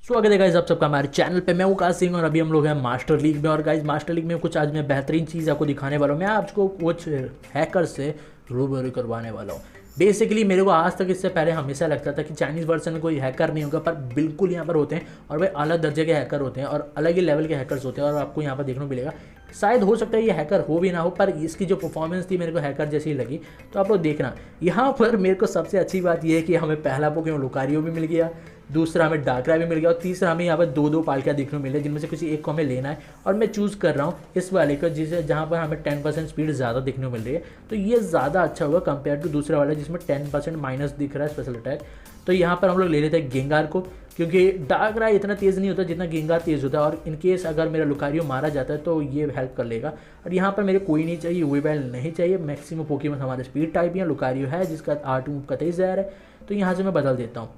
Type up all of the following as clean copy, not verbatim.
स्वागत है गाइस आप सबका हमारे चैनल पे। मैं हूं काश सिंह और अभी हम लोग हैं मास्टर लीग में। और गाइस मास्टर लीग में कुछ आज मैं बेहतरीन चीज़ आपको दिखाने वाला हूं। मैं आपको कुछ हैकर से रूबरू करवाने वाला हूं। बेसिकली मेरे को आज तक इससे पहले हमेशा लगता था कि चाइनीज़ वर्जन में कोई हैकर नहीं होगा, पर बिल्कुल यहाँ पर होते हैं और वे अलग दर्जे के हैकर होते हैं और अलग ही लेवल के हैकर्स होते हैं। और आपको यहाँ पर देखने को मिलेगा, शायद हो सकता है ये हैकर हो भी ना हो, पर इसकी जो परफॉर्मेंस थी मेरे को हैकर जैसी लगी। तो आप लोग देखना, यहाँ पर मेरे को सबसे अच्छी बात यह है कि हमें पहला पोकेमॉन लुकारियो भी मिल गया, दूसरा हमें डाकरा भी मिल गया और तीसरा हमें यहाँ पर दो पालकियाँ देखने को मिले, जिनमें से किसी एक को हमें लेना है। और मैं चूज़ कर रहा हूँ इस वाले को, जिसे जहाँ पर हमें 10% स्पीड ज़्यादा देखने को मिल रही है। तो ये ज़्यादा अच्छा होगा कंपेयर टू दूसरा वाला जिसमें 10% माइनस दिख रहा है स्पेशल अटैक। तो यहाँ पर हम लोग ले लेते हैं गेंगार को, क्योंकि डाकरा इतना तेज़ नहीं होता जितना गेंगार तेज़ होता है। और इनकेस अगर मेरा लुकारियो मारा जाता है तो ये हेल्प कर लेगा। और यहाँ पर मेरे कोई नहीं चाहिए, वीबेल नहीं चाहिए। मैक्सिमम पोकेमॉन हमारे स्पीड टाइप ही है। लुकारियो है जिसका R2 मूव का 23,000 है, तो यहाँ से मैं बदल देता हूँ।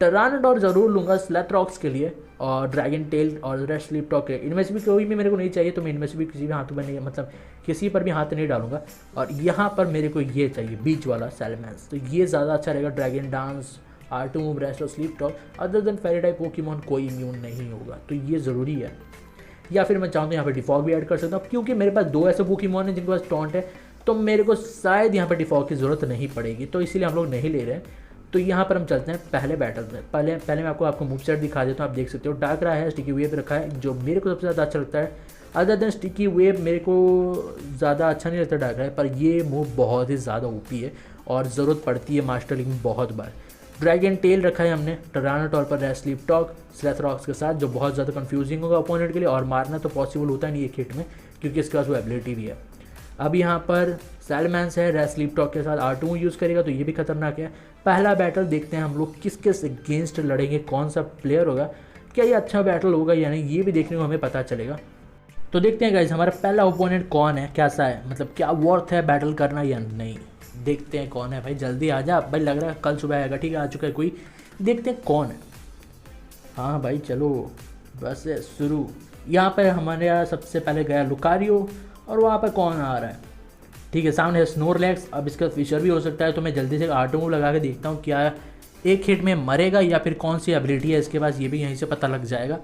टरानोडोर जरूर लूँगा स्लैथरॉक्स के लिए और ड्रैगन टेल और रेड स्लीप टॉक के। इनमें से भी कोई भी मेरे को नहीं चाहिए, तो मैं इनमें से भी किसी भी हाथ में नहीं, मतलब किसी पर भी हाथ नहीं डालूंगा। और यहाँ पर मेरे को ये चाहिए बीच वाला सैलमेंस, तो ये ज़्यादा अच्छा रहेगा। Dragon dance, R2 move, rest और स्लीप टॉक। अदर देन फेरी टाइप पोकेमॉन कोई इम्यून नहीं होगा, तो ये ज़रूरी है। या फिर मैं चाहूँ तो यहाँ पर डिफॉग भी ऐड कर सकता हूँ, क्योंकि मेरे पास दो ऐसे पोकेमॉन हैं जिनके पास टॉन्ट है, तो मेरे को शायद यहाँ पर डिफॉग की ज़रूरत नहीं पड़ेगी, तो इसीलिए हम लोग नहीं ले रहे हैं। तो यहाँ पर हम चलते हैं पहले बैटल में। पहले मैं आपको मूव सेट दिखा देता हूँ। आप देख सकते हो डाकरा है, स्टिकी वेव रखा है, जो मेरे को सबसे ज़्यादा अच्छा लगता है। अदर देन स्टिकी वेव मेरे को ज़्यादा अच्छा नहीं लगता डाकरा है, पर ये मूव बहुत ही ज़्यादा ओपी है और ज़रूरत पड़ती है मास्टर लीग में बहुत बार। ड्रैगन टेल रखा है हमने टरानोटॉर पर रेड स्लीप टॉक स्लैथरॉक्स के साथ, जो बहुत ज़्यादा कन्फ्यूजिंग होगा अपोनेंट के लिए, और मारना तो पॉसिबल होता नहीं एक हिट में, क्योंकि इसके पास वो एबिलिटी भी है। अब यहाँ पर सैलमैंस है, रेड स्लीप टॉक के साथ R2 यूज़ करेगा, तो ये भी खतरनाक है। पहला बैटल देखते हैं हम लोग किस किस अगेंस्ट लड़ेंगे, कौन सा प्लेयर होगा, क्या ये अच्छा बैटल होगा या नहीं, ये भी देखने को हमें पता चलेगा। तो देखते हैं गाइस हमारा पहला ओपोनेंट कौन है, कैसा है, मतलब क्या वर्थ है बैटल करना या नहीं। देखते हैं कौन है। भाई जल्दी आ जा भाई, लग रहा है कल सुबह आएगा। ठीक है, आ चुका है कोई। देखते हैं कौन है। हाँ भाई चलो बस शुरू। यहाँ पर हमारे यहाँ सबसे पहले गया लुकारियो, और वहाँ पर कौन आ रहा है। ठीक है, सामने है स्नोरलैक्स। अब इसका फीचर भी हो सकता है, तो मैं जल्दी से R2 मूव लगा के देखता हूँ क्या एक हिट में मरेगा या फिर कौन सी एबिलिटी है इसके पास, ये भी यहीं से पता लग जाएगा।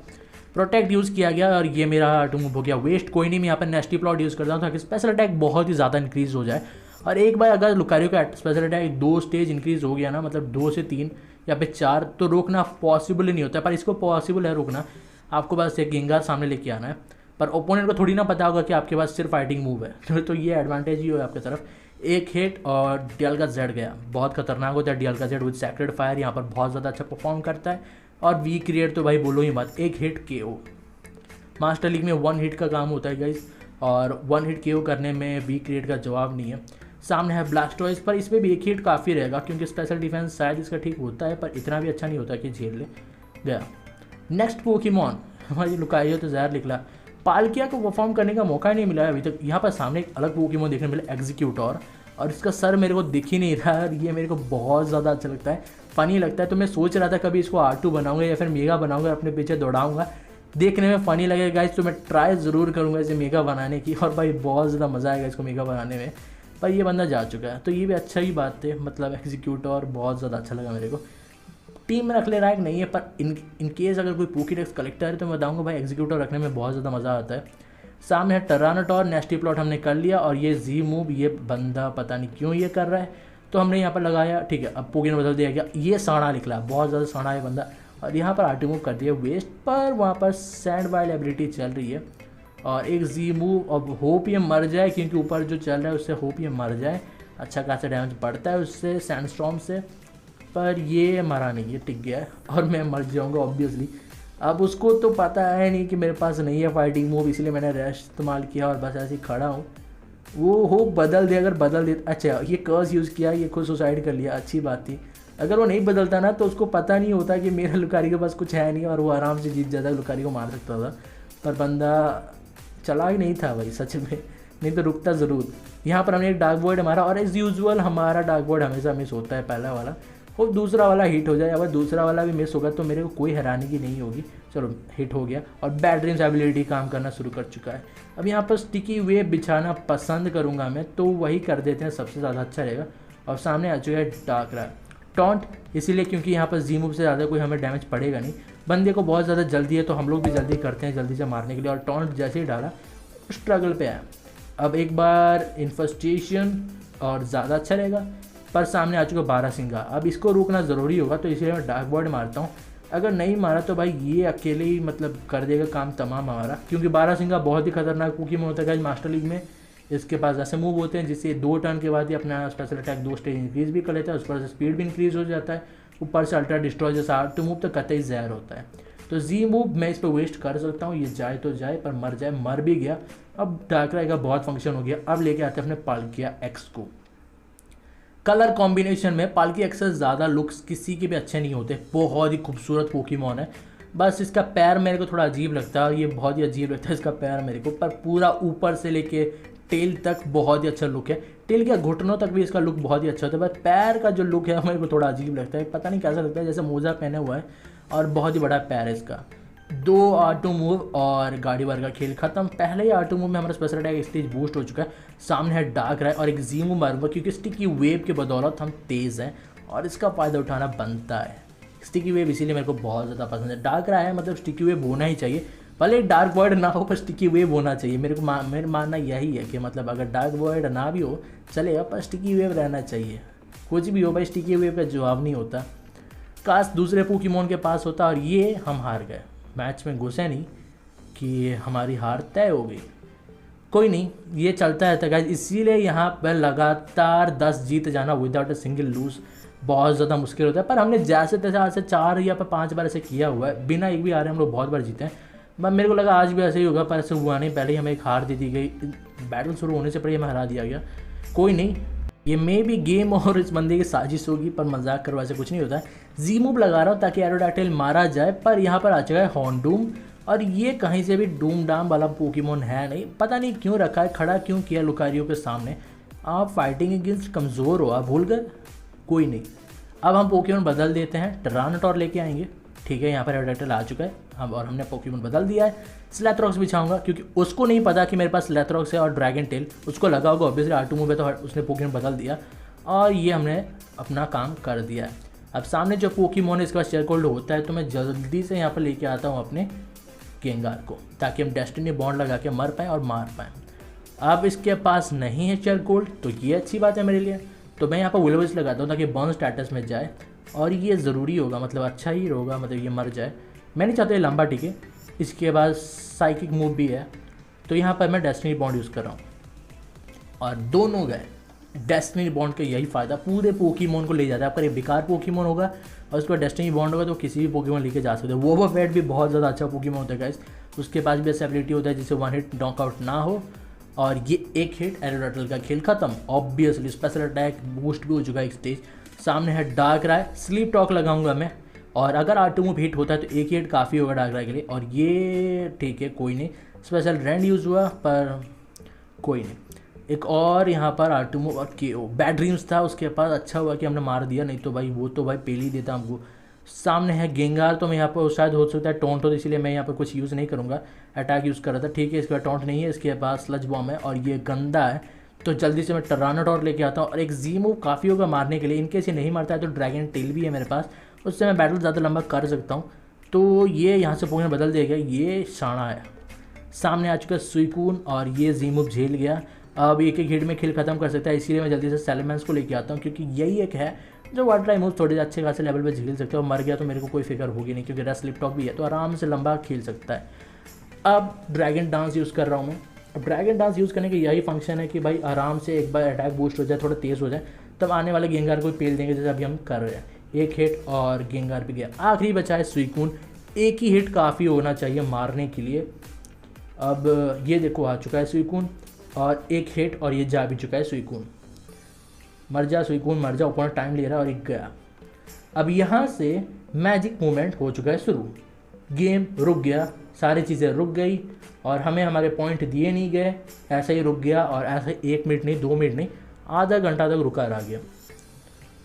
प्रोटेक्ट यूज़ किया गया और ये मेरा R2 मूव हो गया वेस्ट। कोई नहीं, मैं यहाँ पर नेस्टी प्लॉट यूज़ करता हूँ ताकि स्पेशल अटैक बहुत ही ज़्यादा इंक्रीज़ हो जाए। और एक बार अगर लुकारियो का स्पेशल अटैक 2 स्टेज इंक्रीज़ हो गया ना, मतलब 2 से 3 या फिर 4, तो रोकना पॉसिबल ही नहीं होता, पर इसको पॉसिबल है रोकना। आपको बस एक गेंगार सामने लेके आना है, पर ओपोनेंट को थोड़ी ना पता होगा कि आपके पास सिर्फ फाइटिंग मूव है। तो ये एडवांटेज ही हो आपकी तरफ। एक हिट और डियल का जेड गया, बहुत खतरनाक होता है डियल का जेड विद सैक्रेड फायर। यहाँ पर बहुत ज़्यादा अच्छा परफॉर्म करता है। और वी क्रिएट तो भाई बोलो ही मत, एक हिट KO। मास्टर लीग में 1 हिट का काम होता है गाइस, और 1 हिट KO करने में वी क्रिएट का जवाब नहीं है। सामने है ब्लास्टोइस, पर इसमें भी एक हिट काफ़ी रहेगा, क्योंकि स्पेशल डिफेंस शायद इसका ठीक होता है, पर इतना भी अच्छा नहीं होता कि झेल ले। गया नेक्स्ट पोकेमॉन। हमारी लुकारियो तो जहर निकला, पालकिया को परफॉर्म करने का मौका ही नहीं मिला है अभी तक। यहाँ पर सामने एक अलग पोकेमॉन देखने मिला, एग्जीक्यूटर, और इसका सर मेरे को दिख ही नहीं रहा है। ये मेरे को बहुत ज़्यादा अच्छा लगता है, फ़नी लगता है। तो मैं सोच रहा था कभी इसको R2 बनाऊंगा या फिर मेगा बनाऊंगा, अपने पीछे दौड़ाऊंगा, देखने में फ़नी लगेगा गाइस। तो मैं ट्राई ज़रूर करूँगा इसे मेगा बनाने की, और भाई बहुत ज़्यादा मज़ा आएगा इसको मेगा बनाने में। पर ये बंदा जा चुका है, तो ये भी अच्छा ही बात है। मतलब एग्जीक्यूटर बहुत ज़्यादा अच्छा लगा मेरे को। टीम में रखने लायक नहीं है, पर इन केस अगर कोई पोकेडेक्स कलेक्टर है तो मैं बताऊंगा भाई एग्जीक्यूटर रखने में बहुत ज़्यादा मज़ा आता है। सामने है टरानोटॉर, नेस्टी प्लॉट हमने कर लिया, और ये जी मूव ये बंदा पता नहीं क्यों ये कर रहा है, तो हमने यहाँ पर लगाया। ठीक है, अब पोकेन बदल दिया गया, ये साड़ा निकला, बहुत ज़्यादा साड़ा है बंदा, और यहाँ पर R2 मूव कर दिया वेस्ट। पर वहाँ पर सैंड वाइल्ड एबिलिटी चल रही है, और एक जी मूव। अब होप ये मर जाए, क्योंकि ऊपर जो चल रहा है उससे होप ये मर जाए। अच्छा खासा डैमेज पड़ता है उससे सैंडस्टॉर्म से, पर ये मरा नहीं है, टिक गया है, और मैं मर जाऊंगा ऑब्वियसली। अब उसको तो पता है नहीं कि मेरे पास नहीं है फाइटिंग मूव, इसलिए मैंने रैश इस्तेमाल किया और बस ऐसे ही खड़ा हूँ। वो हो बदल दे, अगर बदल दे, अच्छा ये कर्स यूज़ किया, ये खुद सुसाइड कर लिया, अच्छी बात थी। अगर वो नहीं बदलता ना, तो उसको पता नहीं होता कि मेरा लुकारी के पास कुछ है नहीं, और वो आराम से जीत जाता, लुकारी को मार सकता था। पर बंदा चला ही नहीं था भाई सच में, नहीं तो रुकता ज़रूर। यहाँ पर हमने एक डार्क वॉइड मारा, और एज़ यूजुअल हमारा डार्क वॉइड हमेशा मिस होता है पहला वाला, और दूसरा वाला हिट हो जाए। अगर दूसरा वाला भी मिस होगा तो मेरे को कोई हैरानी की नहीं होगी। चलो हिट हो गया, और बैड ड्रीम्स एबिलिटी काम करना शुरू कर चुका है। अब यहाँ पर स्टिकी वेव बिछाना पसंद करूँगा मैं, तो वही कर देते हैं, सबसे ज़्यादा अच्छा रहेगा। और सामने आ चुका है डाकरा टॉन्ट, इसीलिए क्योंकि यहाँ पर जी मूव से ज़्यादा कोई हमें डैमेज पड़ेगा नहीं। बंदे को बहुत ज़्यादा जल्दी है तो हम लोग भी जल्दी करते हैं जल्दी से मारने के लिए, और टॉन्ट जैसे ही डाला स्ट्रगल पे आया। अब एक बार इन्फेस्टेशन और ज़्यादा अच्छा रहेगा, पर सामने आ चुका 12 सिंगा। अब इसको रोकना ज़रूरी होगा, तो इसलिए मैं डार्क वर्ड मारता हूँ। अगर नहीं मारा तो भाई ये अकेले ही मतलब कर देगा काम तमाम हमारा, क्योंकि 12 सिंगा बहुत ही खतरनाक पोकेमॉन होता है मास्टर लीग में। इसके पास ऐसे मूव होते हैं जिससे 2 टर्न के बाद ही अपना स्पेशल अटैक 2 स्टेज इंक्रीज़ भी कर लेता है, उस पर से स्पीड भी इंक्रीज़ हो जाता है, ऊपर से अल्ट्रा डिस्ट्रॉय जैसा आर्ट मूव तो कतई जहर होता है। तो जी मूव मैं इस पर वेस्ट कर सकता हूँ, ये जाए तो जाए, पर मर जाए, मर भी गया। अब डार्कराई का बहुत फंक्शन हो गया। अब लेके आते हैं अपने पाल्किया एक्स को। कलर कॉम्बिनेशन में पाल्किया एक्स से ज़्यादा लुक्स किसी के भी अच्छे नहीं होते, बहुत ही खूबसूरत पोकेमॉन है। बस इसका पैर मेरे को थोड़ा अजीब लगता है, और ये बहुत ही अजीब लगता है इसका पैर मेरे को, पर पूरा ऊपर से लेके टेल तक बहुत ही अच्छा लुक है। टेल के घुटनों तक भी इसका लुक बहुत ही अच्छा होता है, बस पैर का जो लुक है मेरे को थोड़ा अजीब लगता है, पता नहीं कैसा लगता है, जैसे मोजा पहने हुआ है और बहुत ही बड़ा पैर है इसका। 2 R2 मूव और गाड़ी वार का खेल खत्म। पहले ही R2 मूव में हमारा स्पेशल अटैक स्टेज बूस्ट हो चुका है। सामने है डार्कराई और एक जी मूव मारूंगा, क्योंकि स्टिकी वेव के बदौलत हम तेज़ हैं और इसका फ़ायदा उठाना बनता है। स्टिकी वेव इसीलिए मेरे को बहुत ज़्यादा पसंद है। डार्कराई है मतलब स्टिकी वेव होना ही चाहिए, भले डार्क वर्ड ना हो पर स्टिकी वेव होना चाहिए। मेरे मानना यही है कि मतलब अगर डार्क वर्ड ना भी हो चलेगा, पर स्टिकी वेव रहना चाहिए। कुछ भी हो भाई, स्टिकी वेव का जवाब नहीं होता। काश दूसरे पोकेमॉन के पास होता, और ये हम हार गए, मैच में घुसे नहीं कि हमारी हार तय हो गई। कोई नहीं, ये चलता रहता है गाइस, इसीलिए यहाँ पर लगातार 10 जीत जाना विदाउट अ सिंगल लूज बहुत ज़्यादा मुश्किल होता है। पर हमने जैसे तैसे आज से 4 या 5 बार ऐसे किया हुआ है, बिना एक भी हारे हम लोग बहुत बार जीते हैं। बस मेरे को लगा आज भी ऐसे ही होगा, पर ऐसे हुआ नहीं। पहले ही हमें एक हार दे दी गई, बैटल शुरू होने से पहले हमें हरा दिया गया। कोई नहीं, ये मे भी गेम और इस बंदे की साजिश होगी, पर मजाक करवा से कुछ नहीं होता है। जी मूव लगा रहा हूँ ताकि एरोडैक्टिल मारा जाए, पर यहाँ पर आ चुका है हॉर्नडूम, और ये कहीं से भी डूम डाम वाला पोकेमॉन है नहीं, पता नहीं क्यों रखा है, खड़ा क्यों किया लुकारियों के सामने। आप फाइटिंग अगेंस्ट कमज़ोर हो, आप भूल गए। कोई नहीं, अब हम पोकेमॉन बदल देते हैं, टरानटोर लेके आएंगे। ठीक है, यहाँ पर एरोडैक्टिल आ चुका है अब, और हमने पोकेमॉन बदल दिया है। स्लैथरॉक्स बिछाऊंगा, क्योंकि उसको नहीं पता कि मेरे पास स्लैथरॉक्स है और ड्रैगन टेल, उसको लगा होगा ऑब्वियसली R2 मूव है तो उसने पोकेमॉन बदल दिया, और ये हमने अपना काम कर दिया है। अब सामने जो पोकेमॉन है इसका शेयरकोल्ड होता है, तो मैं जल्दी से यहाँ पर लेके आता हूँ अपने गेंगार को, ताकि हम डेस्टिनी बॉन्ड लगा के मर पाएँ और मार पाएँ। अब इसके पास नहीं है शेयरकोल्ड, तो ये अच्छी बात है मेरे लिए, तो मैं यहाँ पर विलविस लगाता हूँ ताकि बर्न स्टेटस में जाए, और ये ज़रूरी होगा, मतलब अच्छा ही होगा, मतलब ये मर जाए। मैं नहीं चाहता ये लंबा टिके। इसके बाद साइकिक मूव भी है, तो यहाँ पर मैं डेस्टिनी बॉन्ड यूज़ कर रहा हूँ, और दोनों गए। डेस्टिनी बॉन्ड का यही फ़ायदा, पूरे पोकेमॉन को ले जाता है। आपका एक बेकार पोकेमॉन होगा और उसके बाद डेस्टिनी बॉन्ड होगा तो किसी भी पोकेमॉन लेके जा सकते हैं। वोबाफेट भी बहुत ज़्यादा अच्छा पोकेमॉन होता है गाइस, उसके पास भी ऐसा एबिलिटी होता है जिससे 1 हिट नॉकआउट ना हो, और ये 1 हिट एरोडैक्टिल का खेल खत्म। ऑब्वियसली स्पेशल अटैक बूस्ट भी हो चुका है एक स्टेज। सामने है डार्कराई, स्लीप टॉक लगाऊंगा मैं, और अगर R2 मूव हिट होता है तो 1 हिट काफ़ी होगा डार्कराई के लिए, और ये ठीक है कोई नहीं। स्पेशल रैंड यूज़ हुआ, पर कोई नहीं। एक और यहाँ पर R2 मूव और KO, बैड ड्रीम्स था उसके पास, अच्छा हुआ कि हमने मार दिया, नहीं तो भाई वो तो भाई पेल ही देता हमको। सामने है गेंगार, तो मैं यहाँ पर शायद हो सकता है टोंट हो, इसीलिए मैं यहाँ पर कुछ यूज़ नहीं करूँगा, अटैक यूज़ कर रहा था। ठीक है, इसके बाद टोंट नहीं है, इसके पास स्लज बॉम्ब है और ये गंदा है, तो जल्दी से मैं टरानोटॉर लेके आता हूँ, और एक जी मूव काफ़ी होगा मारने के लिए। इनकेस ये नहीं मारता है तो ड्रैगन टेल भी है मेरे पास, उससे मैं बैटल ज़्यादा लंबा कर सकता हूँ। तो ये यहाँ से पोकेमॉन बदल देगा, ये शाना है। सामने आ चुका है सुइकून, और ये जी मूव झेल गया। अब एक हिट में खेल खत्म कर सकता है, इसीलिए मैं जल्दी से सेलेमेंस को लेके आता हूँ, क्योंकि यही एक है जो वाटर टाइम मूव थोड़े अच्छे खासे लेवल पे झेल सकते हो। मर गया तो मेरे को कोई फिक्र होगी नहीं, क्योंकि रेस्ट स्लिप टॉक भी है, तो आराम से लंबा खेल सकता है। अब ड्रैगन डांस यूज़ कर रहा हूँ मैं। अब ड्रैगन डांस यूज़ करने का यही फंक्शन है कि भाई आराम से एक बार अटैक बूस्ट हो जाए, थोड़ा तेज़ हो जाए, तब आने वाले गेंगार को पेल देंगे, जैसे अभी हम कर रहे हैं। 1 हिट और गेंगार भी गया। आखिरी बचा है सुइकून, 1 ही हिट काफ़ी होना चाहिए मारने के लिए। अब ये देखो आ चुका है सुइकून, और 1 हिट, और ये जा भी चुका है सुइकून। मर जा सुइकून, मर जा, ऊपर टाइम ले रहा है, और एक गया। अब यहाँ से मैजिक मूवमेंट हो चुका है शुरू, गेम रुक गया, सारी चीज़ें रुक गई, और हमें हमारे पॉइंट दिए नहीं गए, ऐसे ही रुक गया। और ऐसे 1 मिनट नहीं, 2 मिनट नहीं, आधा घंटा तक रुका रह गया,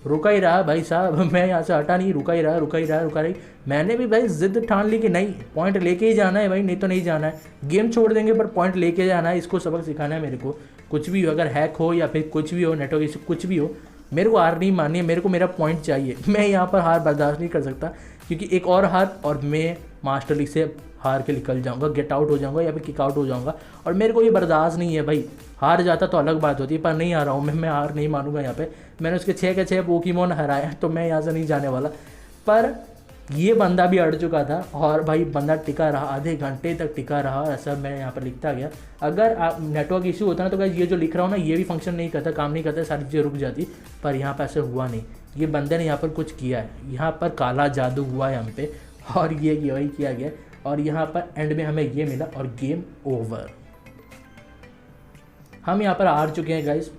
रुका ही रहा भाई साहब। मैं यहाँ से हटा नहीं, रुका ही रहा, रुका ही रहा, रुका रही। मैंने भी भाई जिद ठान ली कि नहीं, पॉइंट लेके ही जाना है भाई, नहीं तो नहीं जाना है। गेम छोड़ देंगे पर पॉइंट लेके जाना है, इसको सबक सिखाना है मेरे को। कुछ भी हो, अगर हैक हो या फिर कुछ भी हो, नेटवर्क इशू कुछ भी हो, मेरे को हार नहीं माननी है, मेरे को मेरा पॉइंट चाहिए। मैं यहाँ पर हार बर्दाश्त नहीं कर सकता, क्योंकि एक और हार और मैं मास्टर लीग से हार के निकल जाऊंगा, गेट आउट हो जाऊंगा या फिर किक आउट हो जाऊंगा। और मेरे को ये बर्दाश्त नहीं है भाई, हार जाता तो अलग बात होती है, पर नहीं आ रहा हूँ मैं हार नहीं मानूंगा यहाँ पे। मैंने उसके 6 के 6 पोकेमॉन हराए तो मैं यहाँ से नहीं जाने वाला। पर ये बंदा भी अड़ चुका था और भाई बंदा टिका रहा, आधे घंटे तक टिका रहा, ऐसा मैं यहाँ पर लिखता गया। अगर आप नेटवर्क इशू होता ना तो गाइस ये जो लिख रहा हूँ ना ये भी फंक्शन नहीं करता, काम नहीं करता, सारी चीज़ें रुक जाती। पर यहाँ पर ऐसे हुआ नहीं, ये बंदे ने यहाँ पर कुछ किया है, यहाँ पर काला जादू हुआ है हम पे और ये वही किया गया। और यहाँ पर एंड में हमें ये मिला और गेम ओवर। हम यहाँ पर हार चुके हैं गाइस।